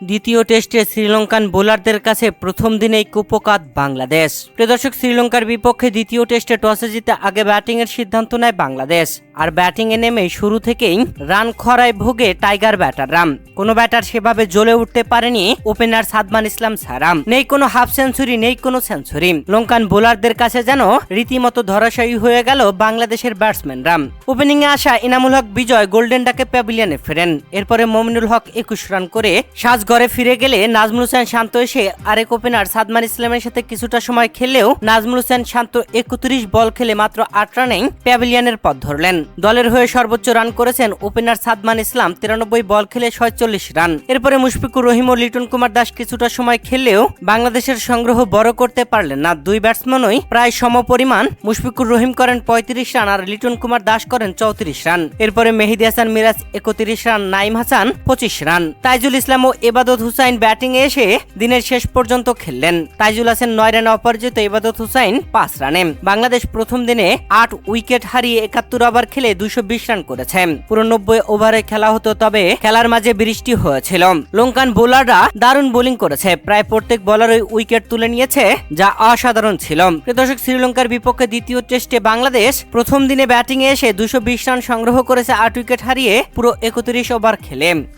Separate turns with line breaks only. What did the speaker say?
দ্বিতীয় টেস্টে শ্রীলঙ্কান বোলারদের কাছে প্রথম দিনেই কুপোকাত বাংলাদেশ। প্রিয় দর্শক, শ্রীলঙ্কার বিপক্ষে দ্বিতীয় টেস্টে টসে জিতে আগে ব্যাটিংয়ের সিদ্ধান্ত নেয় বাংলাদেশ। আর ব্যাটিংয়ে নেমে শুরু থেকেই রান খরায় ভোগে টাইগার ব্যাটাররা। কোনো ব্যাটার সেভাবে জ্বলে উঠতে পারেনি ওপেনার সাদমান ইসলাম ছাড়া। নেই কোনো হাফ সেঞ্চুরি, নেই কোনো সেঞ্চুরি। লঙ্কান বোলারদের কাছে যেন রীতিমতো ধরাশায়ী হয়ে গেল বাংলাদেশের ব্যাটসম্যানরা। ওপেনিংয়ে আসা ইনামুল হক বিজয় গোল্ডেন ডাকে প্যাভিলিয়নে ফেরেন। এরপরে মমিনুল হক 21 রান করে সাজঘরে ফিরে গেলে নাজমুল হোসেন শান্ত এসে আরেক ওপেনার সাদমান ইসলামের সাথে কিছুটা সময় খেললেও নাজমুল হোসেন শান্ত 31 বল খেলে মাত্র 8 রানেই প্যাভিলিয়নের পথ ধরলেন। দলের হয়ে সর্বোচ্চ রান করেছেন ওপেনার সাদমান ইসলাম, 93 বল খেলে 47 রান। এরপরে মুশফিকুর রহিম ও লিটন কুমার দাস কিছুটা সময় খেললেও বাংলাদেশের সংগ্রহ বড় করতে পারলেন না। দুই ব্যাটসম্যানই প্রায় সমপরিমাণ। মুশফিকুর রহিম করেন 35 রান আর লিটন কুমার দাস করেন 34 রান। এরপরে মেহেদী হাসান মিরাজ 31 রান, নাইম হাসান 25 রান। তাইজুল ইসলাম ও ইবাদত হুসাইন ব্যাটিংয়ে এসে দিনের শেষ পর্যন্ত খেললেন। তাইজুল হাসান 9 রানে অপরাজিত, ইবাদত হুসাইন 5 রানে। বাংলাদেশ প্রথম দিনে 8 উইকেট হারিয়ে 71 ওভার খেলে 220 রান করেছে। পুরো 90 ওভারে খেলা হতো, তবে খেলার মাঝে বৃষ্টি হয়েছিল। লঙ্কান বোলাররা দারুণ বোলিং করেছে, প্রায় প্রত্যেক বলারই উইকেট তুলে নিয়েছে, যা অসাধারণ ছিল। দর্শক, শ্রীলঙ্কার বিপক্ষে দ্বিতীয় টেস্টে বাংলাদেশ প্রথম দিনে ব্যাটিংয়ে এসে 220 রান সংগ্রহ করেছে 8 উইকেট হারিয়ে পুরো 31 ওভার খেলে।